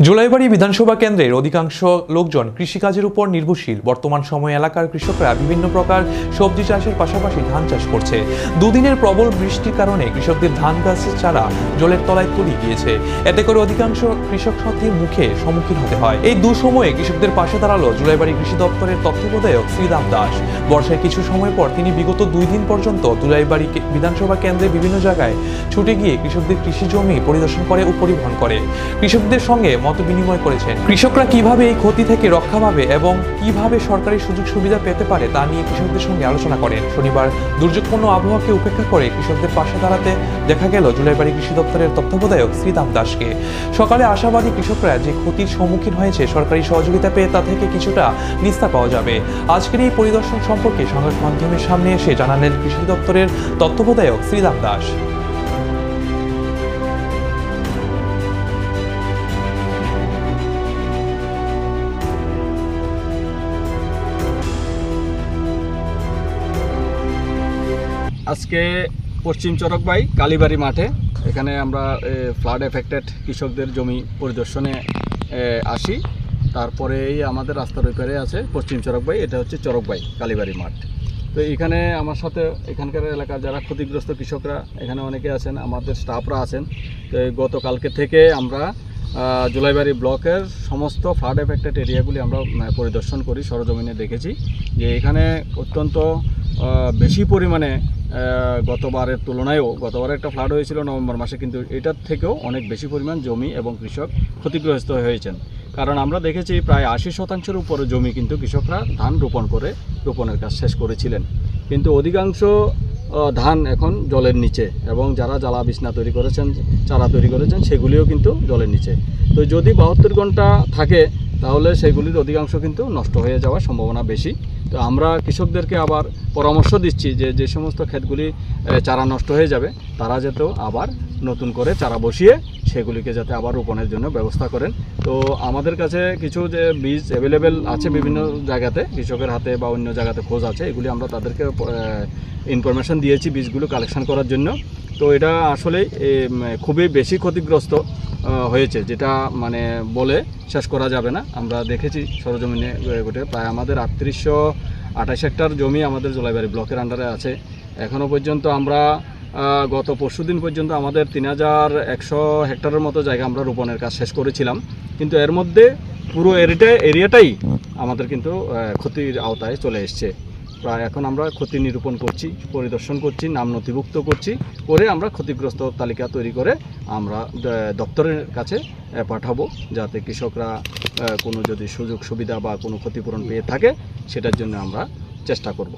জুলাইবাড়ি বিধানসভা কেন্দ্রের অধিকাংশ লোকজন কৃষিকাজের উপর নির্ভরশীল। বর্তমান সময়ে এলাকার কৃষকরা বিভিন্ন প্রকার সবজি চাষের পাশাপাশি ধান চাষ করছে। দুদিনের প্রবল বৃষ্টির কারণে কৃষকদের ধান গাছের চারা জলের তলায় তলিয়ে গিয়েছে। এতে করে অধিকাংশ কৃষক ক্ষতির মুখে সম্মুখীন হতে হয়। এই দুঃসময়ে কৃষকদের পাশে দাঁড়ালো জুলাইবাড়ি কৃষি দপ্তরের তত্ত্বাবধায়ক শ্রীরাম দাস। বর্ষায় কিছু সময় পর তিনি বিগত 2 দিন পর্যন্ত জুলাইবাড়ি বিধানসভা কেন্দ্রে বিভিন্ন জায়গায় ছুটে গিয়ে কৃষকদের কৃষি জমি পরিদর্শন করে ও পরিবহন করে কৃষকদের সঙ্গে মত বিনিময় করেছেন। কৃষকরা কিভাবে এই ক্ষতি থেকে রক্ষা পাবে এবং কিভাবে সরকারি সুযোগ সুবিধা পেতে পারে তা নিয়ে কৃষকদের সঙ্গে আলোচনা করেন। শনিবার দুর্যোগপূর্ণ আবহাওয়াকে উপেক্ষা করে কৃষকদের পাশে দাঁড়াতে দেখা গেল জুলাইবাড়ি কৃষি দপ্তরের তত্ত্বাবধায়ক শ্রীরাম দাসকে। সকালে আশাবাদী কৃষকরা যে ক্ষতির সম্মুখীন হয়েছে সরকারি সহযোগিতা পেয়ে তা থেকে কিছুটা নিস্তার পাওয়া যাবে। আজকের এই পরিদর্শন সম্পর্কে সংবাদ মাধ্যমের সামনে এসে জানালেন কৃষি দপ্তরের তত্ত্বাবধায়ক শ্রীরাম দাস। আজকে পশ্চিম চরকবাই কালীবাড়ি মাঠে এখানে আমরা ফ্লাড এফেক্টেড কৃষকদের জমি পরিদর্শনে আসি। তারপরেই আমাদের রাস্তার ওইপারে আছে পশ্চিম চরকবাই, এটা হচ্ছে চরকবাই কালীবাড়ি মাঠ। তো এখানে আমার সাথে এখানকার এলাকার যারা ক্ষতিগ্রস্ত কৃষকরা এখানে অনেকে আছেন, আমাদের স্টাফরা আছেন। তো গতকালকে থেকে আমরা জুলাইবাড়ি ব্লকের সমস্ত ফ্লাড এফেক্টেড এরিয়াগুলি আমরা পরিদর্শন করি, সরজমিনে দেখেছি যে এখানে অত্যন্ত বেশি পরিমাণে গতবারের তুলনায়ও, গতবারে একটা ফ্লাড হয়েছিল নভেম্বর মাসে, কিন্তু এটার থেকেও অনেক বেশি পরিমাণ জমি এবং কৃষক ক্ষতিগ্রস্ত হয়েছেন। কারণ আমরা দেখেছি প্রায় 80% উপরে জমি কিন্তু কৃষকরা ধান রোপণের কাজ শেষ করেছিলেন, কিন্তু অধিকাংশ ধান এখন জলের নিচে, এবং যারা জ্বালা বিছনা তৈরি করেছেন, চারা তৈরি করেছেন, সেগুলিও কিন্তু জলের নিচে। তো যদি 72 ঘন্টা থাকে তাহলে সেগুলির অধিকাংশ কিন্তু নষ্ট হয়ে যাওয়ার সম্ভাবনা বেশি। তো আমরা কৃষকদেরকে আবার পরামর্শ দিচ্ছি যে যে সমস্ত ক্ষেতগুলি চারা নষ্ট হয়ে যাবে তারা যাতে আবার নতুন করে চারা বসিয়ে সেগুলিকে যাতে আবার রোপণের জন্য ব্যবস্থা করেন। তো আমাদের কাছে কিছু যে বীজ অ্যাভেলেবেল আছে বিভিন্ন জায়গাতে, কৃষকের হাতে বা অন্য জায়গাতে খোঁজ আছে, এগুলি আমরা তাদেরকে ইনফরমেশন দিয়েছি বীজগুলো কালেকশন করার জন্য। তো এটা আসলে খুবই বেশি ক্ষতিগ্রস্ত হয়েছে, যেটা বলে শেষ করা যাবে না। আমরা দেখেছি সরজমিনে গোটে প্রায় আমাদের 3828 হেক্টর জমি আমাদের জুলাইবাড়ি ব্লকের আন্ডারে আছে। এখনও পর্যন্ত আমরা গত পরশুদিন পর্যন্ত আমাদের 3100 হেক্টরের মতো জায়গা আমরা রোপণের কাজ শেষ করেছিলাম, কিন্তু এর মধ্যে পুরো এরিয়াটাই আমাদের কিন্তু ক্ষতির আওতায় চলে এসছে। প্রায় এখন আমরা ক্ষতি নিরূপণ করছি, পরিদর্শন করছি, নাম নথিভুক্ত করছি, করে আমরা ক্ষতিগ্রস্ত তালিকা তৈরি করে আমরা দপ্তরের কাছে পাঠাবো, যাতে কৃষকরা কোনো যদি সুযোগ সুবিধা বা কোনো ক্ষতিপূরণ পেয়ে থাকে সেটার জন্য আমরা চেষ্টা করব।